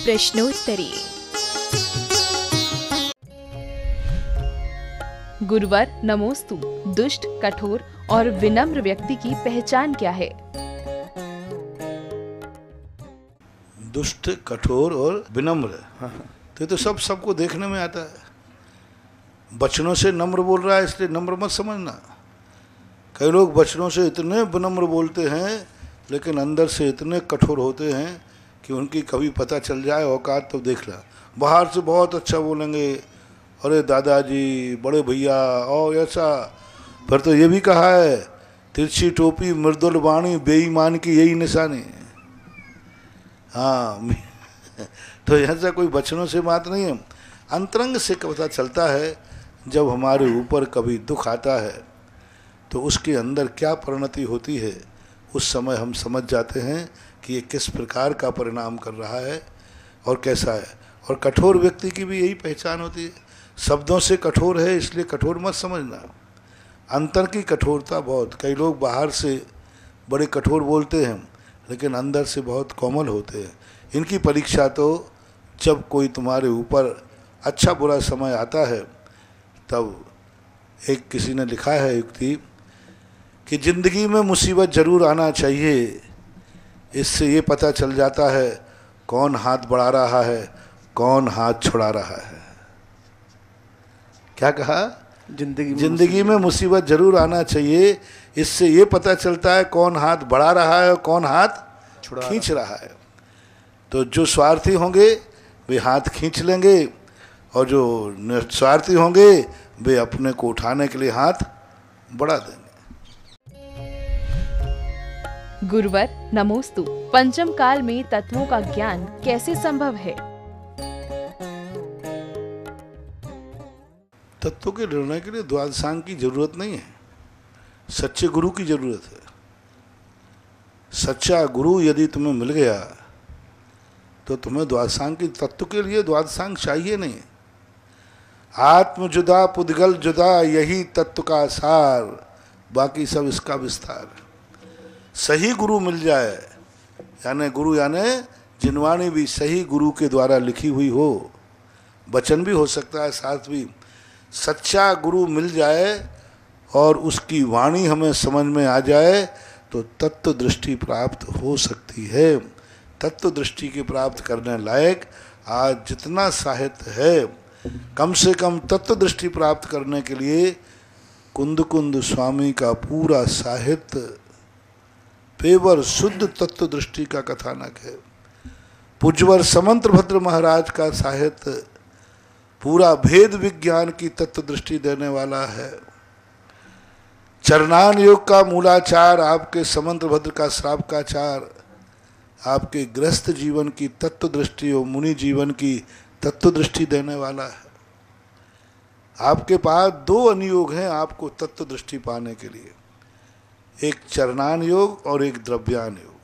प्रश्नोत्तरी। गुरुवर नमोस्तु। दुष्ट, कठोर और विनम्र व्यक्ति की पहचान क्या है? दुष्ट, कठोर और विनम्र, तो सबको देखने में आता है। वचनों से नम्र बोल रहा है, इसलिए नम्र मत समझना। कई लोग वचनों से इतने विनम्र बोलते हैं लेकिन अंदर से इतने कठोर होते हैं कि उनकी कभी पता चल जाए औकात तो देख ला। बाहर से बहुत अच्छा बोलेंगे, अरे दादाजी, बड़े भैया और ऐसा, पर तो ये भी कहा है तिरछी टोपी मृदुल वाणी बेईमान की यही निशानी। हाँ तो ऐसा कोई वचनों से बात नहीं है, अंतरंग से पता चलता है। जब हमारे ऊपर कभी दुख आता है तो उसके अंदर क्या परिणति होती है, उस समय हम समझ जाते हैं कि ये किस प्रकार का परिणाम कर रहा है और कैसा है। और कठोर व्यक्ति की भी यही पहचान होती है। शब्दों से कठोर है इसलिए कठोर मत समझना, अंतर की कठोरता बहुत। कई लोग बाहर से बड़े कठोर बोलते हैं लेकिन अंदर से बहुत कोमल होते हैं। इनकी परीक्षा तो जब कोई तुम्हारे ऊपर अच्छा बुरा समय आता है तब। एक किसी ने लिखा है युक्ति कि जिंदगी में मुसीबत जरूर आना चाहिए, इससे ये पता चल जाता है कौन हाथ बढ़ा रहा है, कौन हाथ छुड़ा रहा है। क्या कहा? जिंदगी में मुसीबत जरूर आना चाहिए, इससे ये पता चलता है कौन हाथ बढ़ा रहा है और कौन हाथ खींच रहा है। तो जो स्वार्थी होंगे वे हाथ खींच लेंगे और जो निस्वार्थी होंगे वे अपने को उठाने के लिए हाथ बढ़ा देंगे। गुरुवर नमोस्तु। पंचम काल में तत्वों का ज्ञान कैसे संभव है? तत्वों के निर्णय के लिए द्वादशांग की जरूरत नहीं है, सच्चे गुरु की जरूरत है। सच्चा गुरु यदि तुम्हें मिल गया तो तुम्हें द्वादशांग की, तत्व के लिए द्वादशांग चाहिए नहीं। आत्म जुदा पुद्गल जुदा, यही तत्व का सार, बाकी सब इसका विस्तार। सही गुरु मिल जाए, यानी गुरु यानी जिनवाणी भी सही गुरु के द्वारा लिखी हुई हो, वचन भी हो सकता है साथ भी। सच्चा गुरु मिल जाए और उसकी वाणी हमें समझ में आ जाए तो तत्व दृष्टि प्राप्त हो सकती है। तत्व दृष्टि के प्राप्त करने लायक आज जितना साहित्य है, कम से कम तत्व दृष्टि प्राप्त करने के लिए कुंद कुंद स्वामी का पूरा साहित्य पेवर शुद्ध तत्व दृष्टि का कथानक है। पूज्यवर समंत भद्र महाराज का साहित्य पूरा भेद विज्ञान की तत्व दृष्टि देने वाला है। चरणान योग का मूलाचार आपके समंत भद्र का श्रावकाचार आपके गृहस्थ जीवन की तत्व दृष्टि और मुनि जीवन की तत्व दृष्टि देने वाला है। आपके पास दो अनुयोग हैं आपको तत्व दृष्टि पाने के लिए, एक चरणान योग और एक द्रव्यान योग।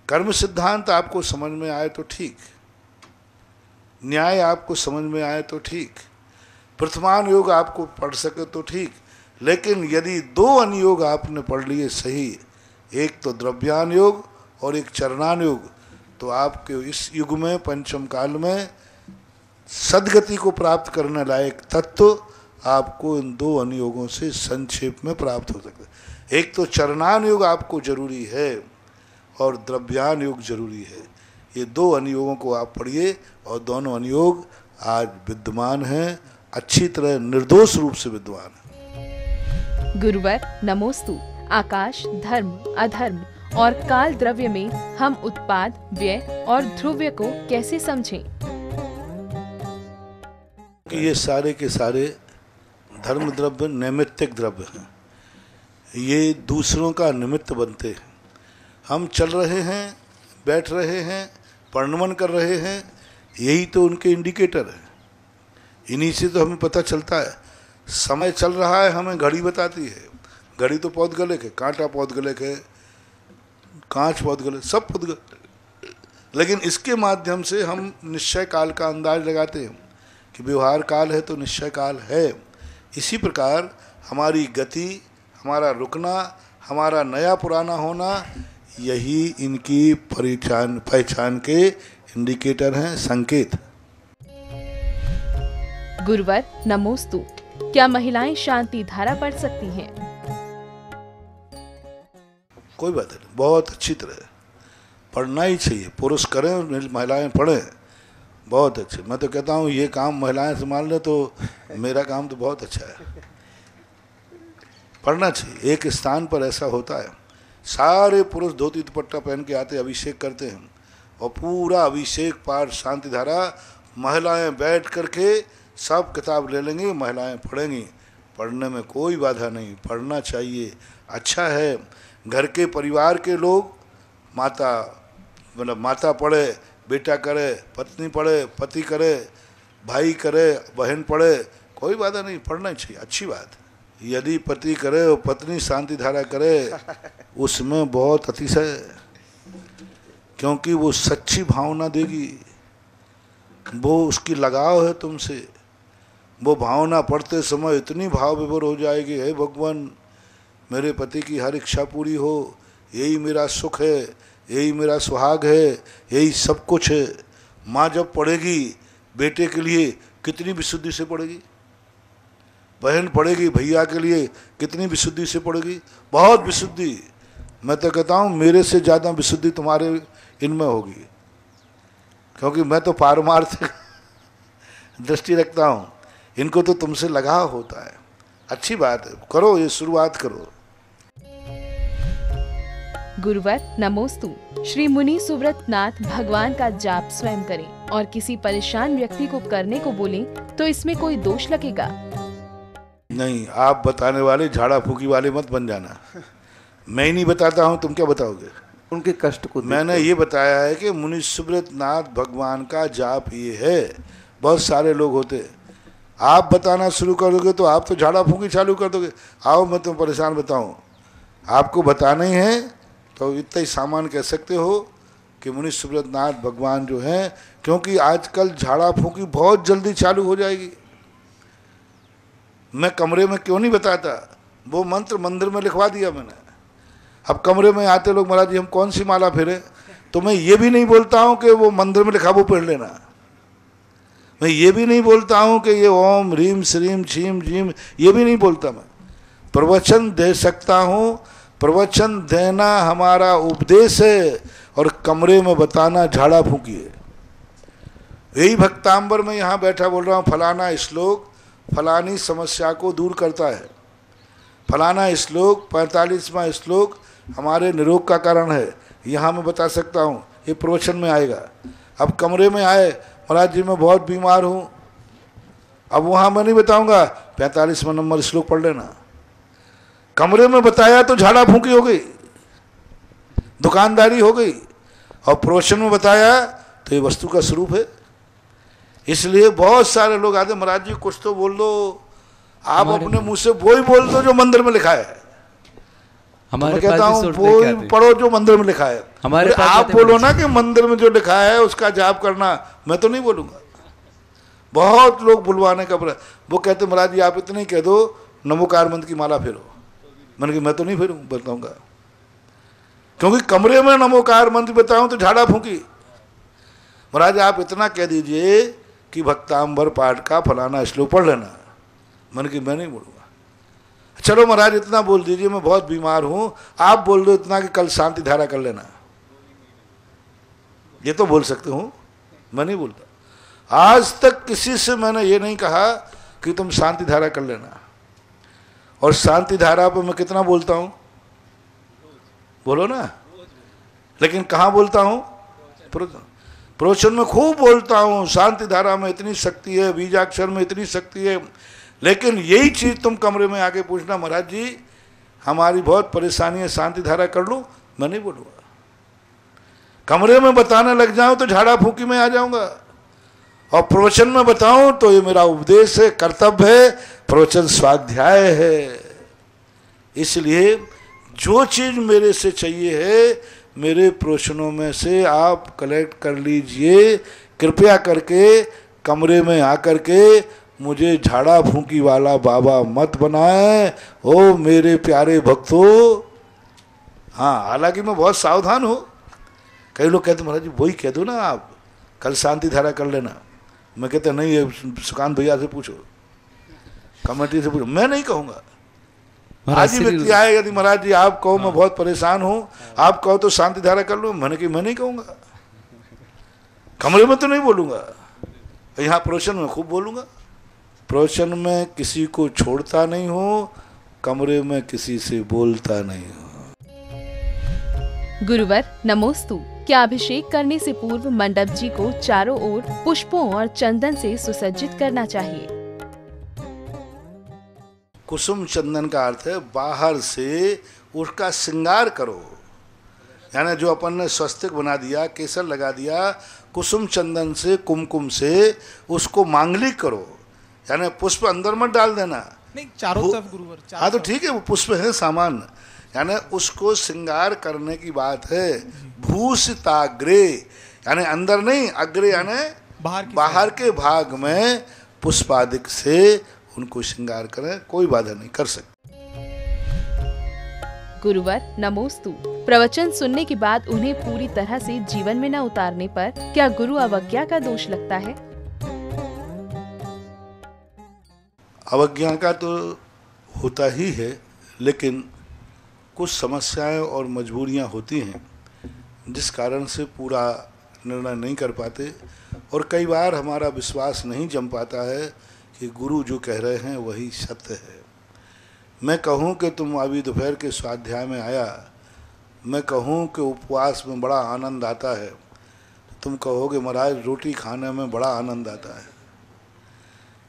कर्म सिद्धांत आपको समझ में आए तो ठीक, न्याय आपको समझ में आए तो ठीक, प्रथमान योग आपको पढ़ सके तो ठीक। लेकिन यदि दो अनुयोग आपने पढ़ लिए सही, एक तो द्रव्यान योग और एक चरणान योग, तो आपके इस युग में पंचम काल में सदगति को प्राप्त करने लायक तत्व आपको इन दो अनुयोगों से संक्षेप में प्राप्त हो सकता है। एक तो चरणान योग आपको जरूरी है और द्रव्यान योग जरूरी है। ये दो अनुयोगों को आप पढ़िए और दोनों अनुयोग आज विद्यमान हैं, अच्छी तरह निर्दोष रूप से विद्यमान है। गुरुवर नमोस्तु। आकाश, धर्म, अधर्म और काल द्रव्य में हम उत्पाद, व्यय और ध्रुव्य को कैसे समझें? कि ये सारे के सारे धर्म द्रव्य नैमित्तिक द्रव्य हैं, ये दूसरों का निमित्त बनते हैं। हम चल रहे हैं, बैठ रहे हैं, परिणमन कर रहे हैं, यही तो उनके इंडिकेटर है। इन्हीं से तो हमें पता चलता है समय चल रहा है, हमें घड़ी बताती है। घड़ी तो पौधगलिक है, कांटा पौधगलिक है, कांच पौधगलिक, सब पौधगलिक, लेकिन इसके माध्यम से हम निश्चय काल का अंदाज लगाते हैं कि व्यवहार काल है तो निश्चय काल है। इसी प्रकार हमारी गति, हमारा रुकना, हमारा नया पुराना होना, यही इनकी पहचान के इंडिकेटर हैं, संकेत। गुरुवर नमोस्तु। क्या महिलाएं शांति धारा पढ़ सकती हैं? कोई बात नहीं, बहुत अच्छी तरह पढ़ना ही चाहिए। पुरुष करें, महिलाएं पढ़ें, बहुत अच्छे। मैं तो कहता हूँ ये काम महिलाएं संभाल लें तो मेरा काम तो बहुत अच्छा है। पढ़ना चाहिए। एक स्थान पर ऐसा होता है, सारे पुरुष धोती दुपट्टा पहन के आते, अभिषेक करते हैं, और पूरा अभिषेक पाठ शांति धारा महिलाएं बैठ करके सब किताब ले लेंगी, महिलाएं पढ़ेंगी। पढ़ने में कोई बाधा नहीं, पढ़ना चाहिए, अच्छा है। घर के परिवार के लोग, माता मतलब माता पढ़े, बेटा करे, पत्नी पढ़े, पति करे, भाई करे, बहन पढ़े, कोई बाधा नहीं, पढ़ना चाहिए, अच्छी बात। यदि पति करे और पत्नी शांति धारा करे, उसमें बहुत अतिशय, क्योंकि वो सच्ची भावना देगी, वो उसकी लगाव है तुमसे। वो भावना पढ़ते समय इतनी भाव विभोर हो जाएगी, हे भगवान मेरे पति की हर इच्छा पूरी हो, यही मेरा सुख है, यही मेरा सुहाग है, यही सब कुछ है। माँ जब पढ़ेगी बेटे के लिए कितनी विशुद्धि से पढ़ेगी, बहन पढ़ेगी भैया के लिए कितनी विशुद्धि से पढ़ेगी, बहुत विशुद्धि। मैं तो कहता हूँ मेरे से ज़्यादा विशुद्धि तुम्हारे इनमें होगी, क्योंकि मैं तो पारमार्थिक दृष्टि रखता हूँ, इनको तो तुमसे लगाव होता है। अच्छी बात है, करो, ये शुरुआत करो। गुरुवर नमोस्तु। श्री मुनि सुव्रत नाथ भगवान का जाप स्वयं करें और किसी परेशान व्यक्ति को करने को बोलें तो इसमें कोई दोष लगेगा? नहीं, आप बताने वाले झाड़ा फूकी वाले मत बन जाना। मैं ही नहीं बताता हूँ, तुम क्या बताओगे? उनके कष्ट को मैंने ये बताया है कि मुनि सुब्रत नाथ भगवान का जाप ये है। बहुत सारे लोग होते, आप बताना शुरू कर दोगे तो आप तो झाड़ा फूकी चालू कर दोगे। आओ मैं तुम्हें परेशान बताऊं, आपको बताना ही है तो इतना ही सामान कह सकते हो कि मुनि सुब्रत नाथ भगवान जो हैं, क्योंकि आजकल झाड़ा फूकी बहुत जल्दी चालू हो जाएगी। मैं कमरे में क्यों नहीं बताता, वो मंत्र मंदिर में लिखवा दिया मैंने। अब कमरे में आते लोग, महाराज जी हम कौन सी माला फेरे, तो मैं ये भी नहीं बोलता हूँ कि वो मंदिर में लिखा वो पढ़ लेना। मैं ये भी नहीं बोलता हूँ कि ये ओम ह्रीम श्रीम छीम झीम, ये भी नहीं बोलता। मैं प्रवचन दे सकता हूँ, प्रवचन देना हमारा उपदेश है, और कमरे में बताना झाड़ा फूकी है। यही भक्तांबर में यहाँ बैठा बोल रहा हूँ, फलाना श्लोक फलानी समस्या को दूर करता है, फलाना श्लोक 45वां श्लोक हमारे निरोग का कारण है, यहाँ मैं बता सकता हूँ, ये प्रवचन में आएगा। अब कमरे में आए, महाराज जी मैं बहुत बीमार हूँ, अब वहाँ मैं नहीं बताऊँगा 45वां नंबर श्लोक पढ़ लेना। कमरे में बताया तो झाड़ा फूकी हो गई, दुकानदारी हो गई, और प्रवचन में बताया तो ये वस्तु का स्वरूप है। इसलिए बहुत सारे लोग आते, महाराज जी कुछ तो बोल दो, आप अपने मुंह से वो ही बोल दो जो मंदिर में लिखा है। मैं कहता हूँ वो ही पढ़ो जो मंदिर में लिखा है। हमारे आप बोलो ना कि मंदिर में जो लिखा है उसका जाप करना, मैं तो नहीं बोलूँगा। बहुत लोग बुलवाने का, वो कहते महाराज जी आप इतने कह दो नमोकार मंत्र की माला फेरो। मैंने कहा मैं तो नहीं फेरूँ, बताऊँगा, क्योंकि कमरे में नमोकार मंत्र बताऊँ तो झाड़ा फूकी। महाराज आप इतना कह दीजिए कि भक्तांबर पाठ का फलाना श्लोक पढ़ लेना। मैंने कहा मैं नहीं बोलूँगा। चलो महाराज इतना बोल दीजिए, मैं बहुत बीमार हूँ, आप बोल दो इतना कि कल शांति धारा कर लेना, ये तो बोल सकते हूँ, मैं नहीं बोलता। आज तक किसी से मैंने ये नहीं कहा कि तुम शांति धारा कर लेना। और शांति धारा पर मैं कितना बोलता हूँ, बोलो ना, लेकिन कहाँ बोलता हूँ? प्रवचन में खूब बोलता हूँ, शांति धारा में इतनी शक्ति है, बीजाक्षर में इतनी शक्ति है। लेकिन यही चीज़ तुम कमरे में आके पूछना, महाराज जी हमारी बहुत परेशानी है, शांति धारा कर लूँ, मैं नहीं बोलूँगा। कमरे में बताने लग जाऊँ तो झाड़ा फूकी में आ जाऊँगा, और प्रवचन में बताऊँ तो ये मेरा उपदेश है, कर्तव्य है, प्रवचन स्वाध्याय है। इसलिए जो चीज़ मेरे से चाहिए है, मेरे प्रवचनों में से आप कलेक्ट कर लीजिए। कृपया करके कमरे में आकर के मुझे झाड़ा फूंकी वाला बाबा मत बनाए, ओ मेरे प्यारे भक्तों। हाँ, हालांकि मैं बहुत सावधान हूँ। कई लोग कहते महाराज जी वही कह दो ना आप, कल शांति धारा कर लेना। मैं कहता नहीं, ये सुकांत भैया से पूछो, कमेटी से पूछो, मैं नहीं कहूँगा। आज ही व्यक्ति आए, यदि महाराज जी आप कहो मैं बहुत परेशान हूँ, आप कहो तो शांति धारा कर लो, मैंने कि मैं नहीं कहूँगा। कमरे में तो नहीं बोलूँगा, यहाँ प्रवचन में खूब बोलूँगा। प्रवचन में किसी को छोड़ता नहीं हो, कमरे में किसी से बोलता नहीं हो। गुरुवर नमोस्तु। क्या अभिषेक करने से पूर्व मंडप जी को चारों ओर पुष्पों और चंदन से सुसज्जित करना चाहिए? कुसुम चंदन का अर्थ है बाहर से उसका श्रृंगार करो, यानी जो अपन ने स्वस्तिक बना दिया, केसर लगा दिया, कुसुम चंदन से, कुमकुम से उसको मांगलिक करो, यानी पुष्प अंदर मत डाल देना। नहीं, चारों तरफ गुरुवर। हाँ तो ठीक है, वो पुष्प है सामान, यानी उसको श्रृंगार करने की बात है। भूषिताग्रे, यानी अंदर नहीं, अग्रे यानी बाहर के भाग में पुष्पादिक से उनको श्रृंगार करें, कोई बाधा नहीं, कर सकते। गुरुवर नमोस्तु। प्रवचन सुनने के बाद उन्हें पूरी तरह से जीवन में न उतारने पर क्या गुरु अवज्ञा का दोष लगता है? अवज्ञा का तो होता ही है, लेकिन कुछ समस्याएं और मजबूरियां होती हैं जिस कारण से पूरा निर्णय नहीं कर पाते, और कई बार हमारा विश्वास नहीं जम पाता है कि गुरु जो कह रहे हैं वही सत्य है। मैं कहूँ कि तुम अभी दोपहर के स्वाध्याय में आया, मैं कहूँ कि उपवास में बड़ा आनंद आता है, तुम कहोगे महाराज रोटी खाने में बड़ा आनंद आता है,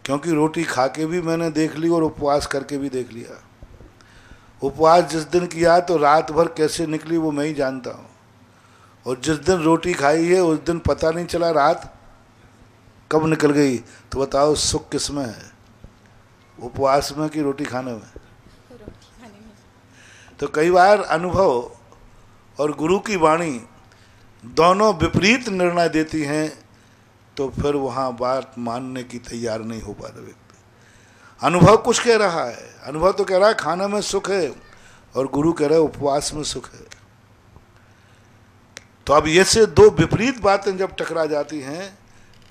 क्योंकि रोटी खा के भी मैंने देख ली और उपवास करके भी देख लिया। उपवास जिस दिन किया तो रात भर कैसे निकली वो मैं ही जानता हूँ, और जिस दिन रोटी खाई है उस दिन पता नहीं चला रात कब निकल गई। तो बताओ सुख किस में है, उपवास में कि रोटी खाने में? तो कई बार अनुभव और गुरु की वाणी दोनों विपरीत निर्णय देती हैं, तो फिर वहाँ बात मानने की तैयार नहीं हो पाता व्यक्ति। अनुभव कुछ कह रहा है, अनुभव तो कह रहा है खाने में सुख है, और गुरु कह रहा है उपवास में सुख है। तो अब ये से दो विपरीत बातें जब टकरा जाती हैं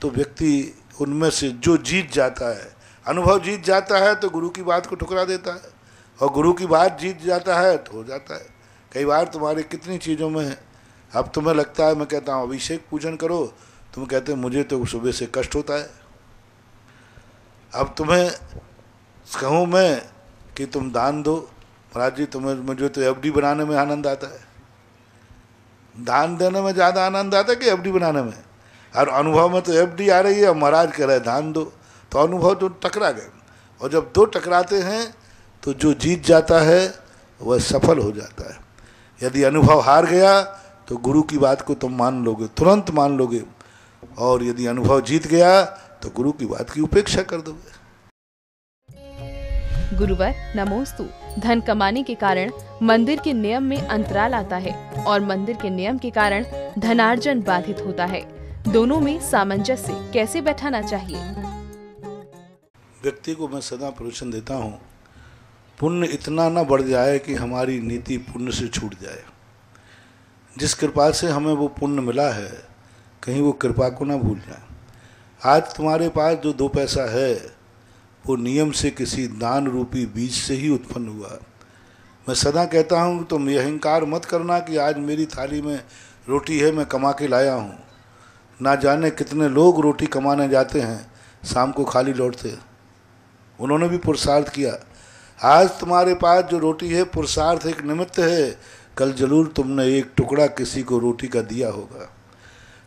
तो व्यक्ति उनमें से जो जीत जाता है, अनुभव जीत जाता है तो गुरु की बात को ठुकरा देता है, और गुरु की बात जीत जाता है तो हो जाता है। कई बार तुम्हारे कितनी चीज़ों में है, अब तुम्हें लगता है, मैं कहता हूँ अभिषेक पूजन करो, तुम कहते हैं मुझे तो सुबह से कष्ट होता है। अब तुम्हें कहूँ मैं कि तुम दान दो, महाराज जी तुम्हें, मुझे तो एफडी बनाने में आनंद आता है। दान देने में ज़्यादा आनंद आता है कि एफडी बनाने में? और अनुभव में तो एफडी आ रही है और महाराज कह रहे हैं दान दो, तो अनुभव तो टकरा गए। और जब दो टकराते हैं तो जो जीत जाता है वह सफल हो जाता है। यदि अनुभव हार गया तो गुरु की बात को तुम मान लोगे, तुरंत मान लोगे, और यदि अनुभव जीत गया तो गुरु की बात की उपेक्षा कर दोगे। गुरुवर नमोस्तु। धन कमाने के कारण मंदिर के नियम में अंतराल आता है और मंदिर के नियम के कारण धनार्जन बाधित होता है। दोनों में सामंजस्य कैसे बैठाना चाहिए? व्यक्ति को मैं सदा प्रवचन देता हूँ, पुण्य इतना न बढ़ जाए कि हमारी नीति पुण्य से छूट जाए। जिस कृपा से हमें वो पुण्य मिला है, कहीं वो कृपा को ना भूल जाए। आज तुम्हारे पास जो 2 पैसा है वो नियम से किसी दान रूपी बीज से ही उत्पन्न हुआ। मैं सदा कहता हूँ तुम ये अहंकार मत करना कि आज मेरी थाली में रोटी है, मैं कमा के लाया हूँ। ना जाने कितने लोग रोटी कमाने जाते हैं, शाम को खाली लौटते, उन्होंने भी पुरुषार्थ किया। आज तुम्हारे पास जो रोटी है पुरुषार्थ एक निमित्त है, कल जरूर तुमने एक टुकड़ा किसी को रोटी का दिया होगा।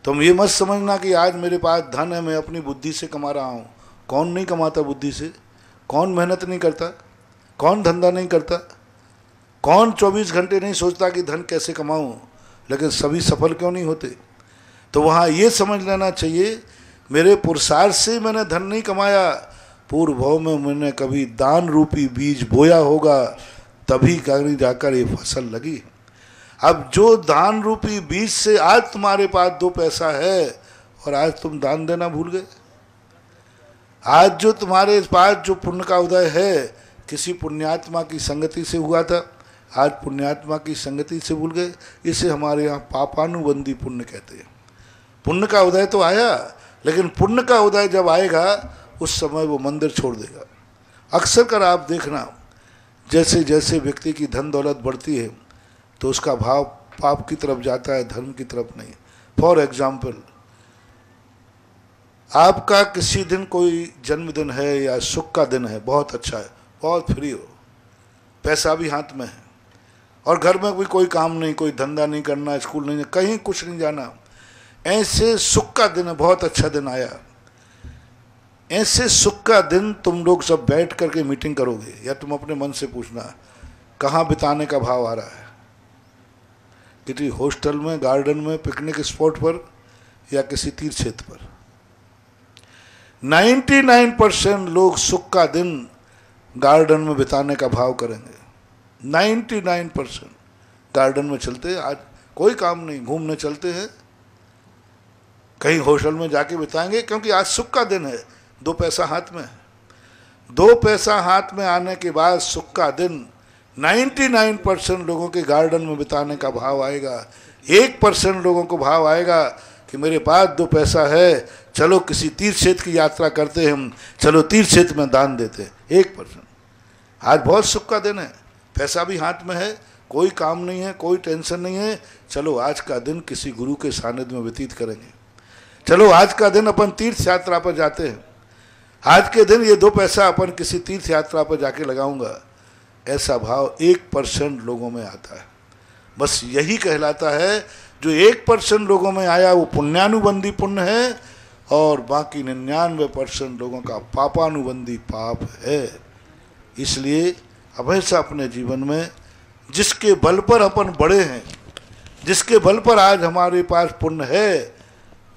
तुम ये मत समझना कि आज मेरे पास धन है, मैं अपनी बुद्धि से कमा रहा हूँ। कौन नहीं कमाता बुद्धि से? कौन मेहनत नहीं करता? कौन धंधा नहीं करता? कौन 24 घंटे नहीं सोचता कि धन कैसे कमाऊं? लेकिन सभी सफल क्यों नहीं होते? तो वहाँ ये समझ लेना चाहिए, मेरे पुरुषार्थ से मैंने धन नहीं कमाया, पूर्व भाव में मैंने कभी दान रूपी बीज बोया होगा, तभी कहीं जाकर ये फसल लगी। अब जो दान रूपी बीज से आज तुम्हारे पास 2 पैसा है और आज तुम दान देना भूल गए। आज जो तुम्हारे पास जो पुण्य का उदय है किसी पुण्यात्मा की संगति से हुआ था, आज पुण्यात्मा की संगति से भूल गए। इसे हमारे यहाँ पापानुबंधी पुण्य कहते हैं। पुण्य का उदय तो आया, लेकिन पुण्य का उदय जब आएगा उस समय वो मंदिर छोड़ देगा। अक्सर कर आप देखना, जैसे जैसे व्यक्ति की धन दौलत बढ़ती है तो उसका भाव पाप की तरफ जाता है, धर्म की तरफ नहीं। फॉर एग्जाम्पल, आपका किसी दिन कोई जन्मदिन है या सुख का दिन है, बहुत अच्छा है, बहुत फ्री हो, पैसा भी हाथ में है और घर में भी कोई काम नहीं, कोई धंधा नहीं करना, स्कूल नहीं, कहीं कुछ नहीं जाना, ऐसे सुख का दिन है, बहुत अच्छा दिन आया, ऐसे सुख का दिन तुम लोग सब बैठ करके मीटिंग करोगे या तुम अपने मन से पूछना कहाँ बिताने का भाव आ रहा है? किसी हॉस्टल में, गार्डन में, पिकनिक स्पॉट पर या किसी तीर्थ क्षेत्र पर? 99% लोग सुख का दिन गार्डन में बिताने का भाव करेंगे। 99% गार्डन में चलते हैं, आज कोई काम नहीं, घूमने चलते हैं, कहीं होटल में जाके बिताएंगे, क्योंकि आज सुख का दिन है, 2 पैसा हाथ में है। 2 पैसा हाथ में आने के बाद सुख का दिन 99% लोगों के गार्डन में बिताने का भाव आएगा। 1% लोगों को भाव आएगा कि मेरे पास 2 पैसा है, चलो किसी तीर्थ क्षेत्र की यात्रा करते हैं हम, चलो तीर्थ क्षेत्र में दान देते हैं। 1%। आज बहुत सुख का दिन है, पैसा भी हाथ में है, कोई काम नहीं है, कोई टेंशन नहीं है, चलो आज का दिन किसी गुरु के सानिध्य में व्यतीत करेंगे, चलो आज का दिन अपन तीर्थ यात्रा पर जाते हैं, आज के दिन ये 2 पैसा अपन किसी तीर्थ यात्रा पर जाके लगाऊंगा। ऐसा भाव 1% लोगों में आता है। बस यही कहलाता है, जो 1% लोगों में आया वो पुण्यानुबंधी पुण्य है और बाकी 99% लोगों का पापानुबंधी पाप है। इसलिए हमेशा अपने जीवन में जिसके बल पर अपन बड़े हैं, जिसके बल पर आज हमारे पास पुण्य है,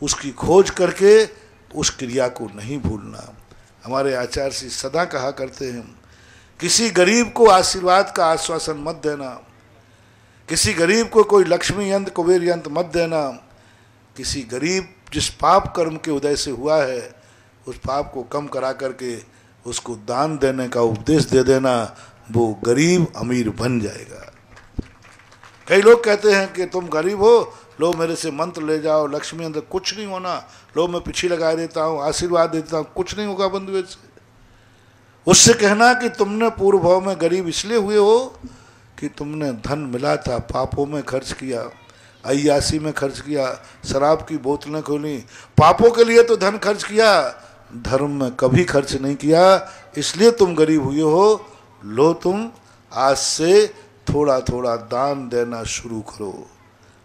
उसकी खोज करके उस क्रिया को नहीं भूलना। हमारे आचार्य श्री सदा कहा करते हैं, किसी गरीब को आशीर्वाद का आश्वासन मत देना, किसी गरीब को कोई लक्ष्मी यंत्र कुबेर यंत्र मत देना। किसी गरीब जिस पाप कर्म के उदय से हुआ है उस पाप को कम करा करके उसको दान देने का उपदेश दे देना, वो गरीब अमीर बन जाएगा। कई लोग कहते हैं कि तुम गरीब हो, लो मेरे से मंत्र ले जाओ, लक्ष्मी यंत्र, कुछ नहीं होना, लो मैं पीछे लगा देता हूँ, आशीर्वाद देता हूँ, कुछ नहीं होगा बंधु से। उससे कहना कि तुमने पूर्व भाव में गरीब इसलिए हुए हो कि तुमने धन मिला था, पापों में खर्च किया, अय्यासी में खर्च किया, शराब की बोतलें खोली, पापों के लिए तो धन खर्च किया, धर्म में कभी खर्च नहीं किया, इसलिए तुम गरीब हुए हो। लो तुम आज से थोड़ा थोड़ा दान देना शुरू करो,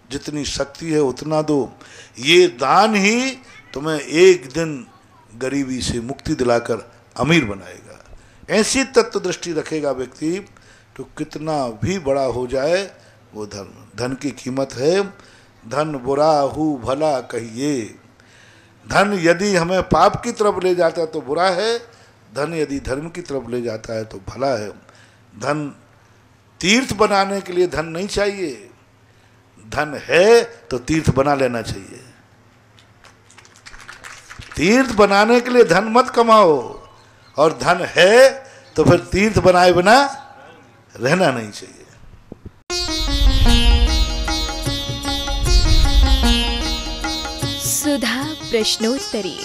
जितनी शक्ति है उतना दो। ये दान ही तुम्हें एक दिन गरीबी से मुक्ति दिलाकर अमीर बनाएगा। ऐसी तत्व दृष्टि रखेगा व्यक्ति तो कितना भी बड़ा हो जाए वो धन की कीमत है। धन बुरा हु भला कहिए, धन यदि हमें पाप की तरफ ले जाता है तो बुरा है, धन यदि धर्म की तरफ ले जाता है तो भला है। धन तीर्थ बनाने के लिए धन नहीं चाहिए, धन है तो तीर्थ बना लेना चाहिए। तीर्थ बनाने के लिए धन मत कमाओ, और धन है तो फिर तीर्थ बनाए बिना रहना नहीं चाहिए। सुधा प्रश्नोत्तरी।